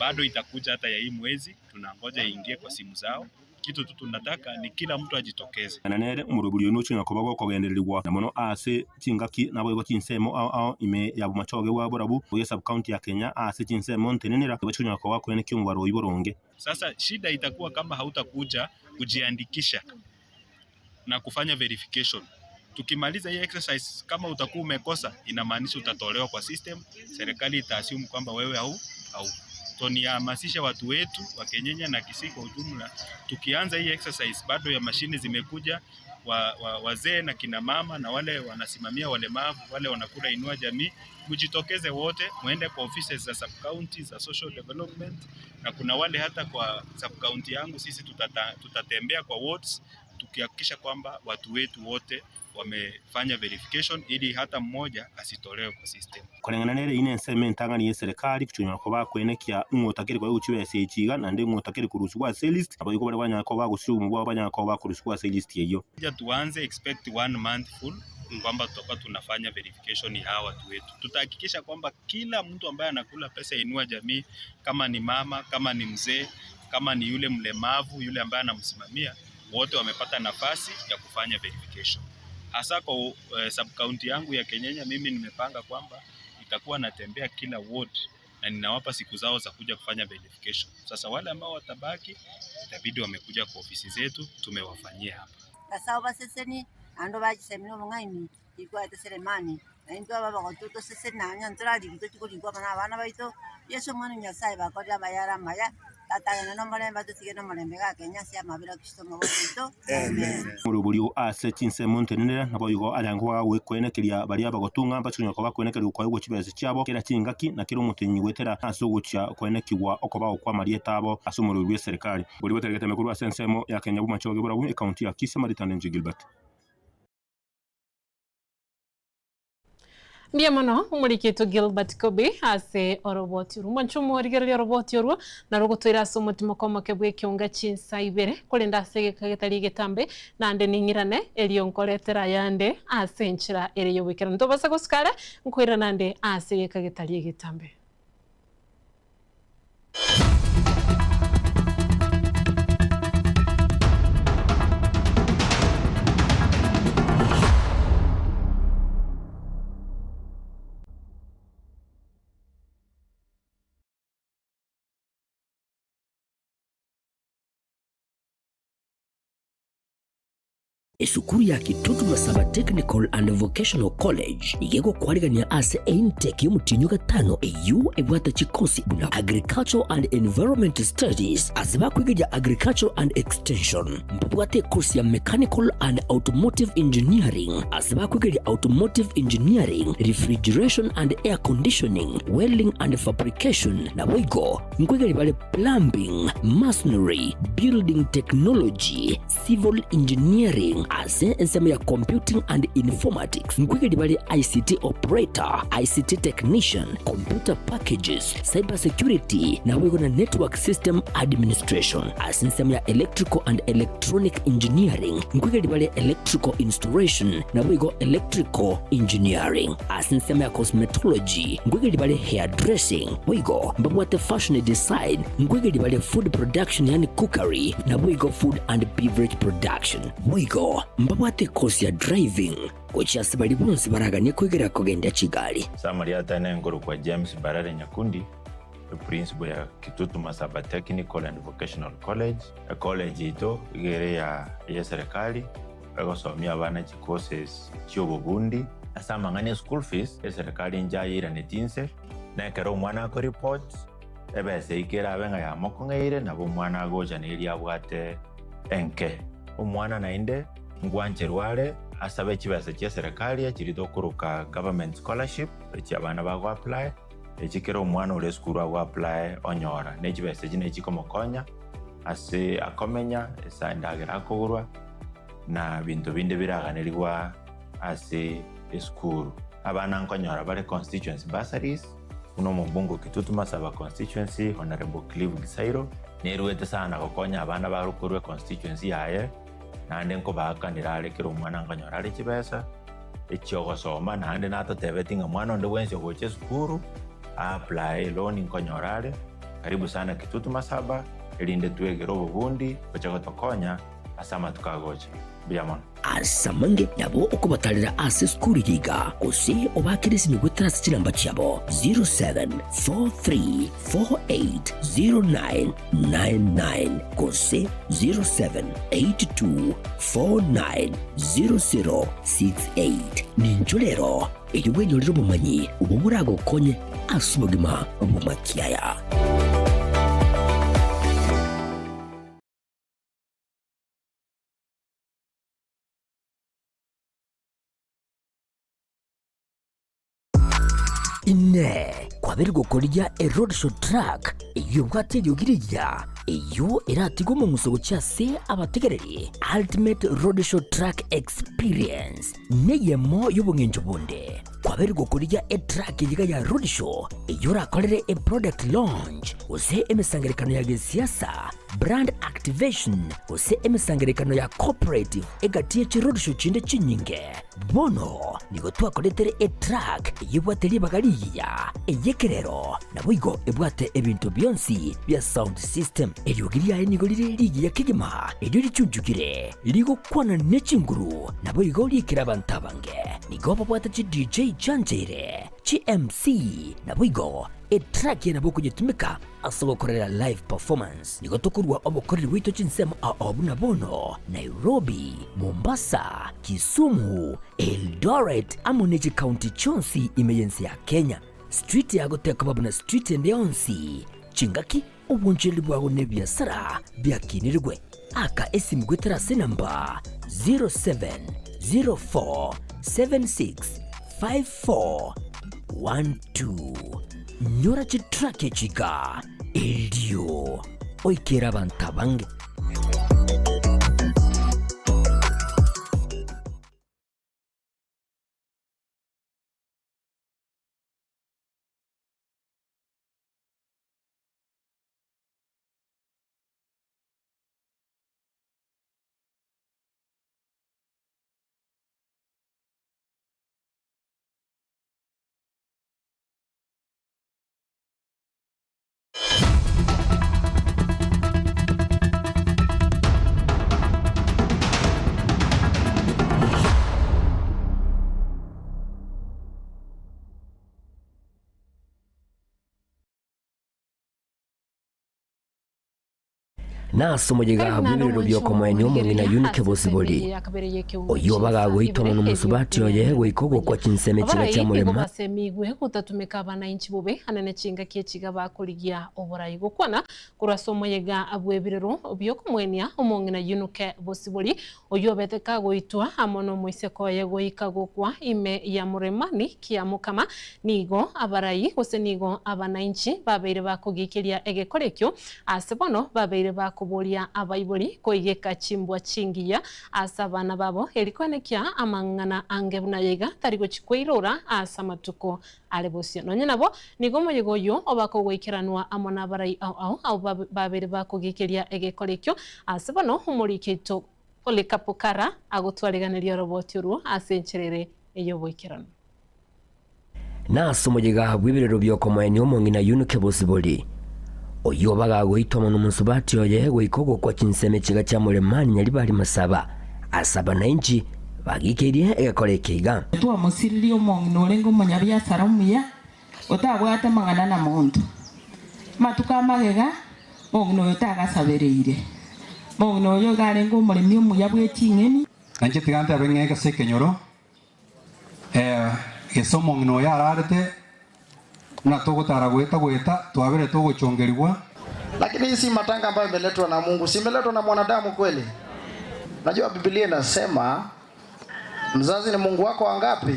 S3: Bado itakuja hata ya hii mwezi, tunangoja iingie kwa simu zao. Kitu tu tunataka ni kila mtu ajitokeze.
S11: Nanere umuruburi no cyo nakobago kogendererwa na mono ase chingaki nabo igo chinsemo ao ime ya bumachoge wa borabu oye sub county ya Kenya ase chinsemo ntenenera bacho nyako wako ene kyumwaro iboronge.
S3: Sasa shida itakuwa kama hautakuja kujiandikisha na kufanya verification. Tukimaliza hii exercise kama utakuwa umekosa, inamaanisha utatolewa kwa system, serikali itaassume kwamba wewe au tunihamasisha watu wetu wa Kenyenya na Kisii kwa ujumla. Tukianza hii exercise bado ya mashine zimekuja, wazee na kina mama na wale wanasimamia walemavu, wale wanakula inua jamii, mjitokeze wote, muende kwa offices za sub county za social development, na kuna wale hata kwa sub county yangu sisi tutatembea kwa wards tukihakikisha kwamba watu wetu wote wamefanya verification ili hata mmoja asitolewe kwa system.
S11: Kulingana nere ine nseme ntangani ya serikali kuchunya ko bakwenekia umutakiri kwa uchibese ikiga na ndi umutakiri kuruswa list abo yuko bari banyako bagushyira umugwa banyako bakuruswa list yeyo.
S3: Tuanze expect 1 month full kwamba tutakuwa tunafanya verification ya hawa watu wetu. Tutahakikisha kwamba kila mtu ambaye anakula pesa ya inua jamii, kama ni mama, kama ni mzee, kama ni yule mlemavu, yule ambaye anamsimamia, wote wamepata nafasi ya kufanya verification. Hasa kwa sub county yangu ya Kenyenya, mimi nimepanga kwamba itakuwa natembea kila ward na ninawapa siku zao za kuja kufanya verification. Sasa wale ambao watabaki itabidi wamekuja kwa ofisi zetu tumewafanyia hapa.
S4: Kasao baseseni ando bajisemino mungaimi ikwa teselemani na into baba gotuto sesena anya ntrali gito chiko ligwa bana bana baito yeso mwana nyasaye bakoja bayara maya tata no malemba tusigeno malembe ga Kenya sia mabira kisto mabito amen.
S11: Muruburi ase chinse montenera nabo yugo alangwa wekwenekeria bari abagotunga bachunya ko bakwenekeria kwa yugo chibese cyabo kira chingaki na kiro mutinyi wetera asugucha kwenekiwa okoba kwa marieta abo asumuru rwe serikali buri botegete mekuru asensemo ya Kenya bumachoge burabu county ya Kisii Maritane Gilbert.
S7: Mbia mono umuriketo Gilbert Kobe ase oroboti uru manchumo rigereria oroboti uru na rugutwira so mutima komoke bwe kiunga chinsa ibere kolenda asege kagetari getambe nande ningirane elio nkoletera yande ase nchira ereyo wikera ntobasa guskara nkwira nande asege kagetari getambe.
S5: Esukuru ya Kitutu Masaba Technical and Vocational College igego kwarigania ase intake y'umutinyo gatano EU ebwata chikosi buna Agricultural and Environment Studies aziba kwiga Agricultural and Extension mpubwate course ya Mechanical and Automotive Engineering aziba kwiga Automotive Engineering, Refrigeration and Air Conditioning, Welding and Fabrication na wigo nkwiga bale Plumbing, Masonry, Building Technology, Civil Engineering ase ensema ya Computing and Informatics nkwigedi bali ICT Operator, ICT Technician, Computer Packages, Cyber Security na wigo na Network System Administration ase ensema ya Electrical and Electronic Engineering nkwigedi bali Electrical Installation na wigo Electrical Engineering ase ensema ya Cosmetology nkwigedi bali Hairdressing wigo mbabwate Fashion Design nkwigedi bali Food Production yani Cookery na wigo Food and Beverage Production wigo mbabwate course ya Driving kucha sibali bonse baraganye kwegera kugenda Kigali.
S6: Samari atane ngoro kwa James Barare Nyakundi, principal ya Kitutu Masaba Technical and Vocational College. A college ito igere ya serikali bagosomia abana courses cy'obubundi asama ngane school fees serikali njayira netinse na kero mwana ko report ebese ikera abenga ya mokongeire nabo mwana agoja neli abwate enke umwana nainde ngwancherwale asabe kibase kya serikali akirido kuruka government scholarship eki abana bago apply ekikero umwana ule school ago apply onyora nekibase kine kikomokonya ase akomenya esandagira akogurwa na bintu binde biraganirwa ase school abana nkonyora bale constituency bursaries uno mubungu Kitutu Masaba constituency Honorable Clive Gisairo neruwete sana kokonya abana barukurwe constituency yaye nande nko bakanira alekero umwana nkanyora ale kibesa ekyogosoma nande natotebetinga mwana onde wense goche skuru apply loan nkonyora ale karibu sana Kitutu Masaba elinde twegero obubundi bachagotokonya asama tukagoche biamon
S5: asamange nabo okubatalira ase skuru yiga ose obakirisi ni gutras kiramba cyabo 0743480999 kose 0782490068 ninjolero eriwenyo liro bumanyi ubumurago konye asubagima obumakiaya. Ine kwabiri gukorya road show track iyo bwate yogiriya iyo iratigo mu musogo cyase abategereri ultimate road show track experience neyemo y'ubungenjo bunde kwabiri gukorya track yiga ya road show iyo rakorere product launch ose emesangerekano ya siasa brand activation ose emesangerekano ya cooperative egatiye road show chinde chinyinge bono nigo twakoretere track yibwate bagariya eyekerero nabuigo ebwate ebintu byonsi bya sound system eyogiriya nigo liri ya kigima eryo lichujugire ligo kwana nechinguru nabuigo likira bantabange nigo babwate chi DJ Janjere chi MC nabuigo track yana boko jitumika asobo korera live performance nigo tokurwa obokorera wito chinsemo abuna bono Nairobi, Mombasa, Kisumu, Eldoret amoneji county chonsi emergency ya Kenya street ya goteka babuna street ndionsi chingaki obunjeli bwago ne biasara byakinirwe aka esimgwetera senamba 0704765412 nyora chitrake chika eldio oikera bantabange. Naso mujega bibiro byokomwenyo mungina unike bosiboli oyo bagago itomo numusubati oye goikogo kwa chinseme chiga cha mulema
S7: basemigwe gutatumika abananchi bobe anene chinga kiechiga bakurigia oborayi gukwana kurasomo yega abwebirero byokomwenia omongina unike bosiboli oyo beteka goitwa amono moiseko yego ikagokwa ime ya muremani kia mukama nigo abarayi gose nigo abananchi babeire bakugikiria egekorekyo asebono babeire bakuboria abaiboli koigeka chimbwa chingiya asabana babo erikonekia amangana angebuna yega tarigo chikweirora asamatuko alebosio nonye nabo nigo moyegoyo obakogwikiranwa amona abarai au babere bakugikiria egekorekyo asebono humurikito Olikapukara agutwariganiria roboti uru asencherere eyo boikirano
S5: naso mujega bwibirero byokomwenyo omongina unike bosiboli oyo bagago itomo numusubati oye goikogo kwa chinseme chiga cha mulemani nyali bali masaba asaba nainchi bagikirie egekorekiga
S8: tuwa musiriri omongina olengo munyabiasara omuya otagwate mangana na muntu matuka magega mongina oyo tagasabereire mongina oyo garengo omuremi omuya bweching'eni
S10: nanche tigante abeng'eke sekenyoro gese omongina oyo ararete na tugutara gweta twabere tuguchongerwa.
S12: Lakini hii si matanga ambayo imeletwa na Mungu, si imeletwa na mwanadamu kweli. Najua Biblia inasema mzazi ni Mungu wako wangapi?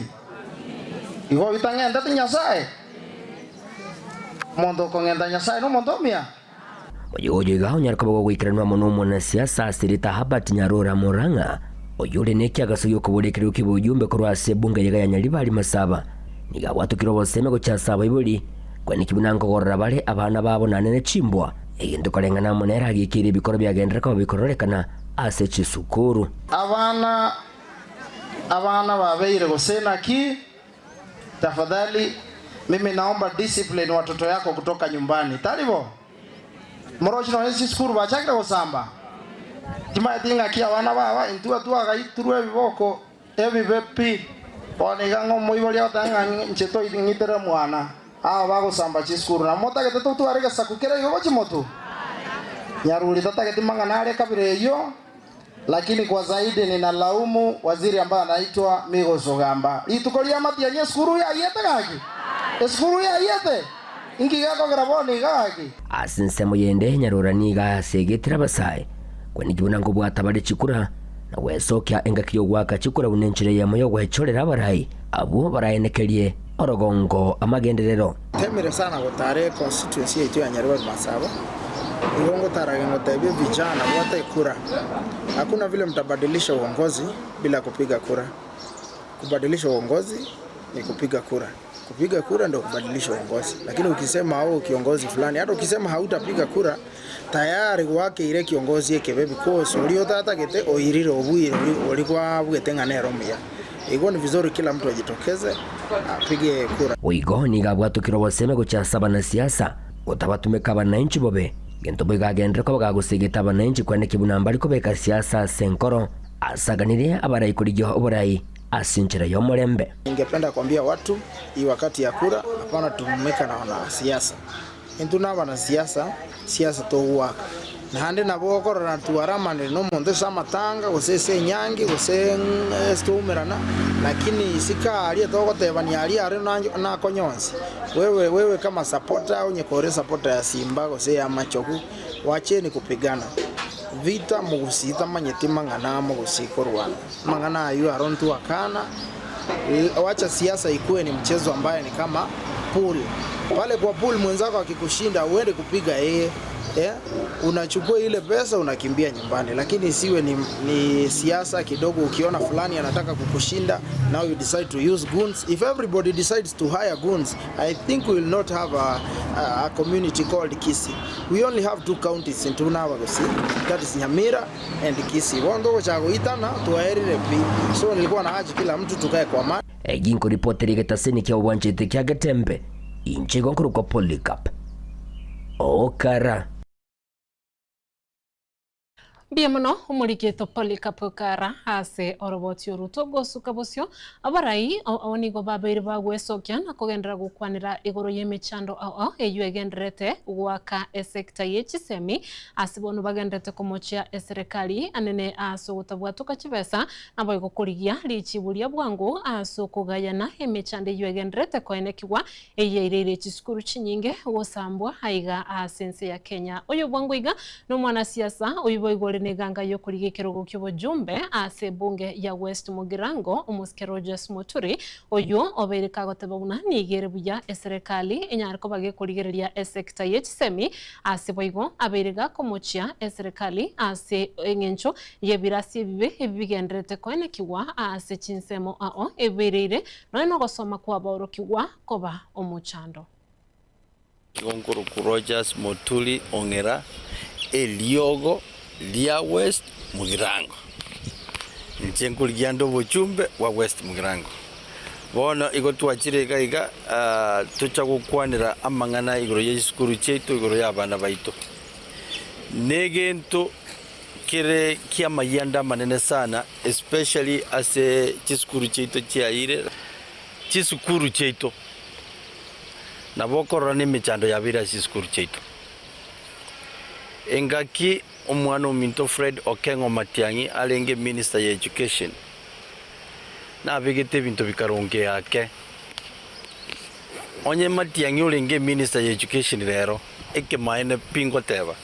S12: Iho itangenda ti Nyasaye. Mondo kongenda Nyasaye no mondomia.
S5: Oyo gaho nyarakabago gwikiranwa muno mwana siasa asirita Habert Nyarora Moranga oyure neki agasuyo kuburekerero kibujumbe korwase bunga yega ya nyali bali masaba niga watukiro boseme go cyasaba ibuli kwani kibunango gorra bale abana babo nanene chimbwa egendo kalengana monera gikiri bikoro byagendera ko bikororekana ase chisukuru
S12: abana babeire gosena ki tafadhali mimi naomba discipline watoto yako kutoka nyumbani talibo morochi no esi skuru bachakira gosamba tima tinga kia wana baba intua tua gaiturwe biboko ebibepi onigango moibali otanga ncheto ingitera mwana bagosamba chiskuru na mota gete tu arega sakukera yo chimoto nyaruli tata gete mangana ale kabire yo lakini kwa zaidi ninalaumu waziri ambaye anaitwa Migoso Gamba itukolia matia nye skuru ya yete gaki skuru ya yete ingiga ko graboni gaki
S5: asinsemo yende nyarora niga segetira basai kwani kibunango bwatabale chikura na wesokya engakyo gwaka chikura unenchire ya moyo gwechorera abarai abo barayenekerie orogongo amagenderero
S12: temere sana gotare constituency yetu ya Nyaruwa Masaba Igongo taragengo taibe vijana wote kura. Hakuna vile mtabadilisha uongozi bila kupiga kura. Kubadilisha uongozi ni kupiga kura. Kupiga kura ndio kubadilisha uongozi. Lakini ukisema au kiongozi fulani, hata ukisema hautapiga kura, tayari wake ile kiongozi yake bebi koso ulio tata gete oiriro obuire ulikuwa bwetengane romia. Ego ni vizuri kila mtu ajitokeze apige kura.
S5: Oigo ni gabwatukiro boseme guchasaba na siasa. Utabatumeka abananchi bobe. Gento bwigagendera ko bagagusegeta abananchi kwane kibunamba ariko beka siasa senkoro asaganire abarai kurigiho oborai asinjira y'omurembe.
S12: Ningependa kuambia watu hii wakati ya kura hapana tumeka na wanasiasa. Intu na wanasiasa siasa to waka. Na hande na bokora na tuaramane no monde samatanga gusese nyange guse estumerana lakini sika ali to gotebani ali ari na konyonsi. Wewe kama supporter au nyekore supporter ya Simba guse ya machoku wacheni kupigana. Vita mugusita manyeti mangana mugusiko Rwanda. Mangana ayu arontu akana. Wacha siasa ikuwe ni mchezo ambaye ni kama pool. Pale kwa pool mwenzako akikushinda uende kupiga yeye. Unachukua ile pesa unakimbia nyumbani, lakini isiwe ni siasa kidogo. Ukiona fulani anataka kukushinda, now you decide to use guns. If everybody decides to hire guns, I think we will not have a community called Kisii. We only have 2 counties in Tunavagosi, that is Nyamira and Kisii. Wondo chago itana tuaerire pi. So nilikuwa na haja kila mtu tukae kwa amani.
S5: Ginko ripoteri getaseni kia uwanjete kia Getembe inchego nkuru kwa Polycarp Okara.
S7: Biamono umuriketo Polycarp Okara ase oroboti oruto gosuka bosio abarai awonigo babiri bagwesokia na kugendera gukwanira igoro yemechando ao eyuegendrete gwaka esekta yechisemi asibonu bagendete komochia eserikali anene aso gutabwatuka chibesa nabo igokurigia lichiburia bwangu aso kugayana emechande yuegendrete koenekiwa eyeirire chisukuru chinyinge gosambwa haiga asense ya Kenya oyo bwangu iga no mwana siasa oyibo neganga yo kurigikero gukyo jumbe ase bunge ya West Mugirango umuskero Jes Muturi oyo obereka gotebuna nigere buya eserikali enyarko bage kurigereria esekta yechisemi ase boigo aberega komochia eserikali ase engencho yebirasi bibe ebigendrete koene kiwa ase chinsemo ao eberere no gosoma kwa baurokiwa koba omuchando
S9: Gonkoro Jes Muturi ongera eliogo Lia West Mugirango. Nchenkurigiando bochumbe wa West Mugirango. Bono igo twachirega iga tucha gukwanira amangana igoro y'isukuru cheito igoro y'abana baito. Negento kire kia mayanda manene sana especially ase chisukuru cheito chiaire chisukuru cheito. Na bokoro ni michando yabira chisukuru cheito. Engaki omwana ominto Fred Okengo Matiang'i alenge Minister ya Education na bigete bintu bikaronge yake onye Matiang'i olenge Minister ya Education rero eke maene pingo teba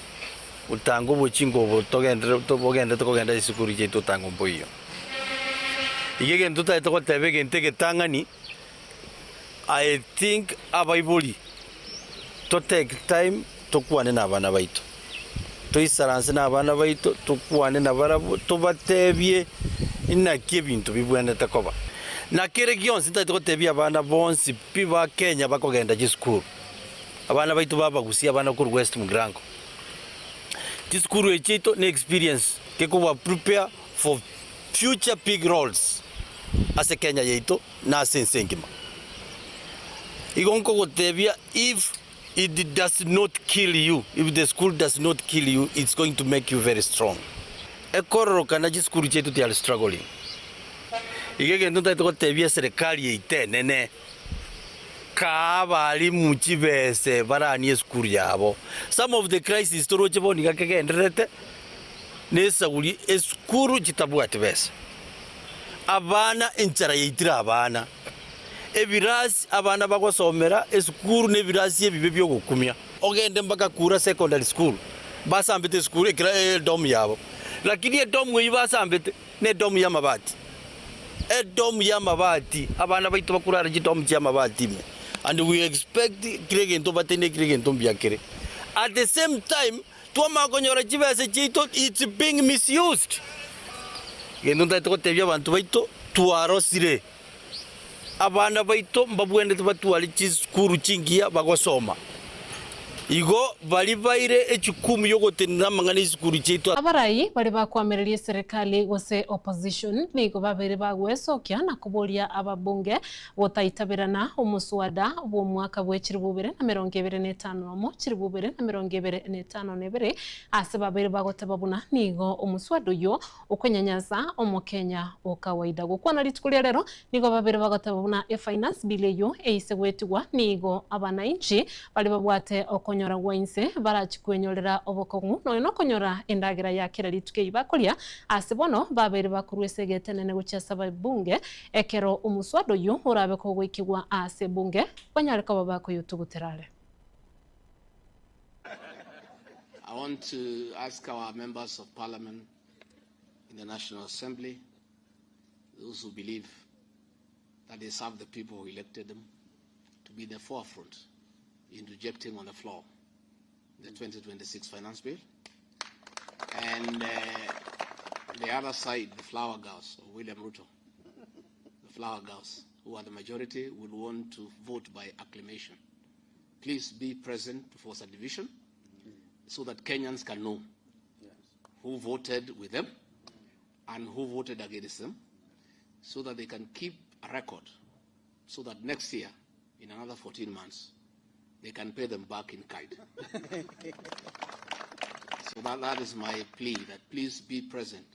S9: utango bochingo bogende tokogenda isukuru jeto tango mboyo igege ntuta etoko tebe gente getangani. I think abaibuli to take time tokwane na bana baito toisaranse na bana baito tukwane na barabu tubatebye inakie bintu bibwendete koba na kire gionse ntatotebye abana bonsi piba Kenya bakogenda gisukuru abana baito babagusia abana ku West Mugirango gisukuru echito ne experience ke kuba prepare for future big roles ase Kenya yeito na sensengima igonko gotebya if it does not kill you, if the school does not kill you, it's going to make you very strong. Ekororo kana jisukuru chetu tiali struggling. Igege ntunta itoko tebia serikali yeite nene. Kabali muchibese barani esukuru yabo. Some of the crisis toro chebo nigakege enderete. Nesa uli esukuru chitabuati bese. Abana enchara yeitira abana. Ebirasi abana bagosomera esukuru nebirasi ebibe byo gukumya ogende mpaka kura secondary school basambete school ekira dom yabo lakini dom yibasambete ne dom ya mabati dom ya mabati abana baito bakura dom ya mabati me and we expect kirege to batene kirege to byakere at the same time twama konyora chibese chito it's being misused gendo ndaito tebya bantu baito tuarosire abana baito mbabwende batwali chisukuru chingia bagosoma igo bali baire echukumu yogotenera mangani sukuru chetu
S7: abarai bari bakwamiririe serikali gose opposition nigo babere bagwecokia na kuboria ababunge gutaitabirana umuswada wo mwaka bwe 2025 mo 2025 ase babere bagoteba buna nigo umuswada uyo ukonyanyaza omukenya o kawaida gukwana ritukuria rero nigo babere bagoteba buna finance bill yo eise gwetigwa nigo abananchi bari babwate okonyora gwainse barachikwenyorera obokongu no konyora endagira ya kira rituke ibakoria asibono babere bakurwesegete nene guchasa babunge ekero umuswado yo urabe ko gwikigwa ase bunge banyareka babako yutuguterare.
S13: I want to ask our members of parliament in the National Assembly, those who believe that they serve the people who elected them, to be the forefront in rejecting on the floor the 2026 finance bill. And the other side, the flower girls of William Ruto, the flower girls who are the majority, will want to vote by acclamation. Please be present to force a division so that Kenyans can know who voted with them and who voted against them, so that they can keep a record, so that next year, in another 14 months, they can pay them back in kind. So that is my plea, that please be present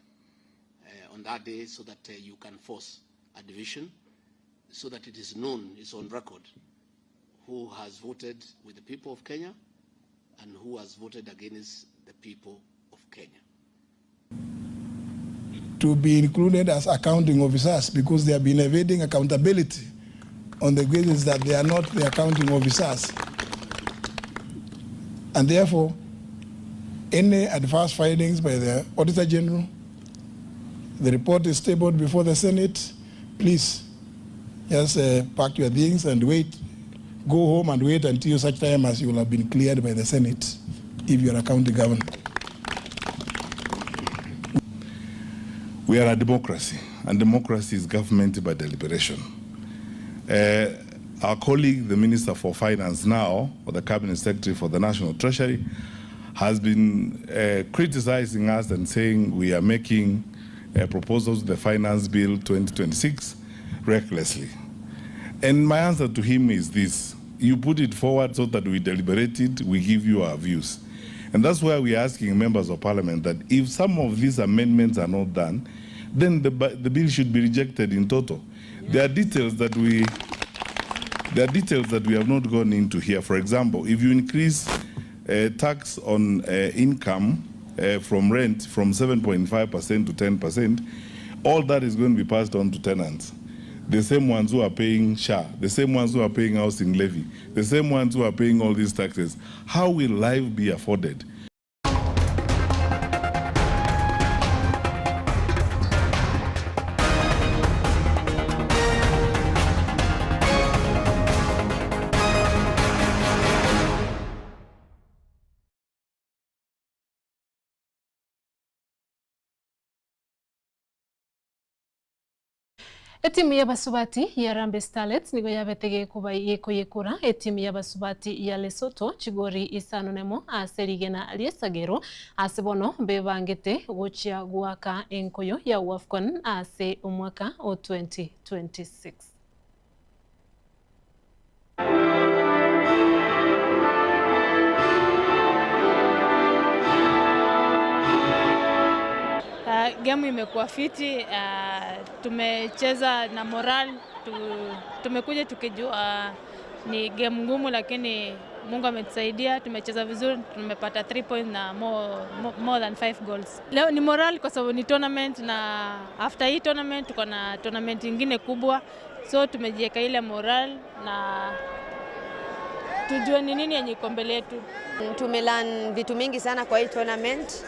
S13: on that day so that you can force a division, so that it is known, it's on record, who has voted with the people of Kenya and who has voted against the people of Kenya.
S14: To be included as accounting officers because they have been evading accountability on the basis that they are not the accounting officers. And therefore, any adverse findings by the Auditor General, the report is tabled before the Senate, please just pack your things and wait. Go home and wait until such time as you will have been cleared by the Senate if you are a county governor.
S15: We are a democracy, and democracy is government by deliberation. Our colleague, the Minister for Finance now, or the Cabinet Secretary for the National Treasury, has been criticizing us and saying we are making proposals to the Finance Bill 2026 recklessly. And my answer to him is this: you put it forward so that we deliberate it, we give you our views. And that's why we're asking members of parliament that if some of these amendments are not done, then the bill should be rejected in total. There are details that we have not gone into here. For example, if you increase tax on income from rent from 7.5% to 10%, all that is going to be passed on to tenants. The same ones who are paying SHA, the same ones who are paying housing levy, the same ones who are paying all these taxes. How will life be afforded?
S7: Etimu ya basubati ya Harambee Starlets nigo yabetege kuba yekura etimu ya basubati ya Lesotho chigori isano nemo aserigena aliesagero asebono bebangete gochia guaka enkoyo ya WAFCON ase umwaka o 2026.
S16: Game imekuwa fiti, tumecheza na moral, tumekuja tukijua ni game ngumu, lakini Mungu ametusaidia, tumecheza vizuri, tumepata 3 points na more than 5 goals. Leo ni moral kwa sababu ni tournament, na after hii tournament tuko na tournament nyingine kubwa, so tumejiweka ile moral na tujue ni nini yenye iko mbele yetu.
S17: Tumelearn vitu mingi sana kwa hii tournament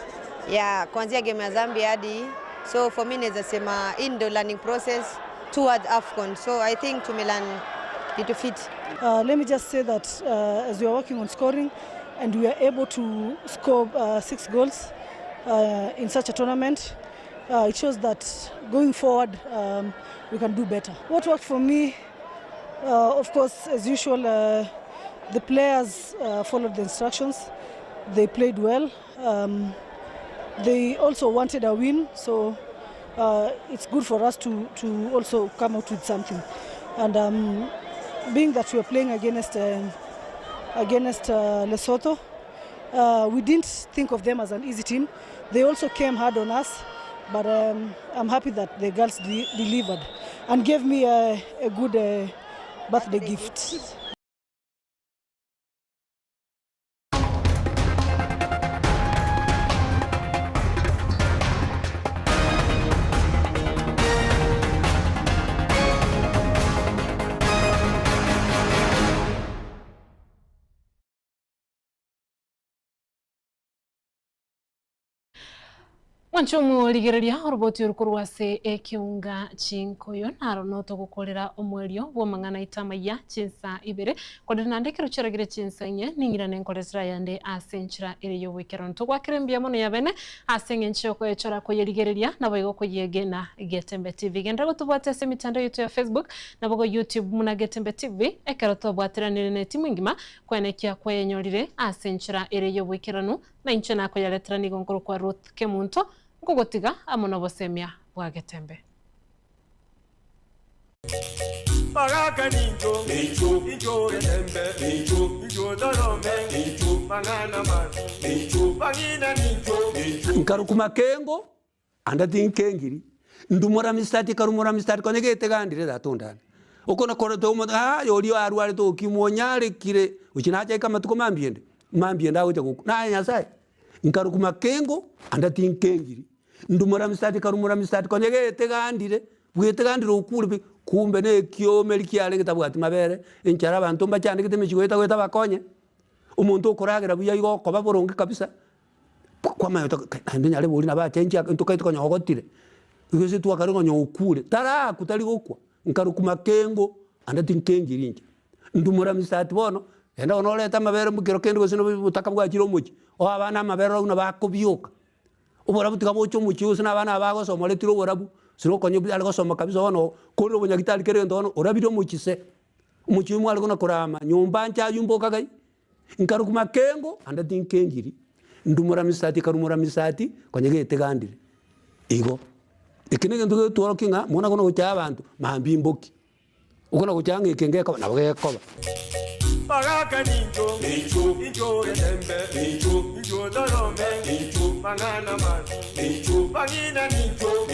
S17: ya kuanzia game ya Zambia hadi, so for me naweza sema in the learning process towards AFCON, so I think tumelearn vitu fit.
S26: Let me just say that as we are working on scoring and we are able to score 6 goals in such a tournament, it shows that going forward we can do better. What worked for me, of course, as usual, The players followed the instructions. They played well. They also wanted a win, so it's good for us to also come out with something. And being that we are playing against Lesotho, we didn't think of them as an easy team. They also came hard on us, but I'm happy that the girls delivered and gave me a good birthday gift.
S7: Wanchumu ligiriria roboti urukurwase ekiunga chinkoyo naro noto gukorera omwerio bwo mangana itamaya chinsa ibere kodena ndekero charagire chinsa nye ningira nenkoresra yande asenchira ire yo wikeron to gwakirembia mono yabene asenge nchoko echora ko yeligereria na boyo ko yegena Getembe TV genda gutubwate se mitandao yetu ya Facebook na bogo YouTube muna Getembe TV ekero to bwateranire ne timu ngima kwenekia kwenyorire asenchira ire yo wikeron na inchana ko yaletrani gonkoro kwa Ruth Kemunto Ngogotiga amono bosemia bwa Getembe.
S1: Magaka ninjo, ninjo Getembe, ninjo dorome, mangana mazi, bangina ninjo.
S18: Nkarukuma kengo, andati nkengiri. Ndumora mistati karumora mistati konege tegandire datondana. Okona kora to mo yori arware to kimonyare kire uchinacha kama tuko mambiende. Mambienda uje ku. Na nyasai. Nkarukuma kengo andati nkengiri. Ndumora mistati karumora mistati konege tegandire. Bwetegandire ukuri kumbe ne kiomeri kyale kitabwati mabere enchara abantu mbachande kitemichigo eta bakonye. Umuntu ukoragira buya igo koba boronge kabisa. Kwa mayo ndinyale buri nabachenja ntukaito konyogotire. Igese twakarongo nyokure. Tara kutali gokwa. Nkarukuma kengo andati nkengirinje. Ndumora mistati bono enda onoleta mabere mukiro kendo gosino butaka bwa kiro muki. O abana mabere una bakobyuka. Ubora butika bocho muki usina abana bago somole tiro borabu. Sino konyo bi algo soma kabisa wono koro bunyagitali kere ndono orabiro mukise. Muki mu algo nakurama nyumba ncha yumboka gai. Nkarukuma kengo andati nkengiri. Ndumora mistati karumora mistati konyege tegandire. Igo ikinege ndugo tworokinga mona kono kucha abantu mambi mboki. Ukona kuchanga ikengeka na bwekoba.
S1: Magaka ninjo, ninjo Getembe, ninjo dorome, mangana mazi, bangina ninjo.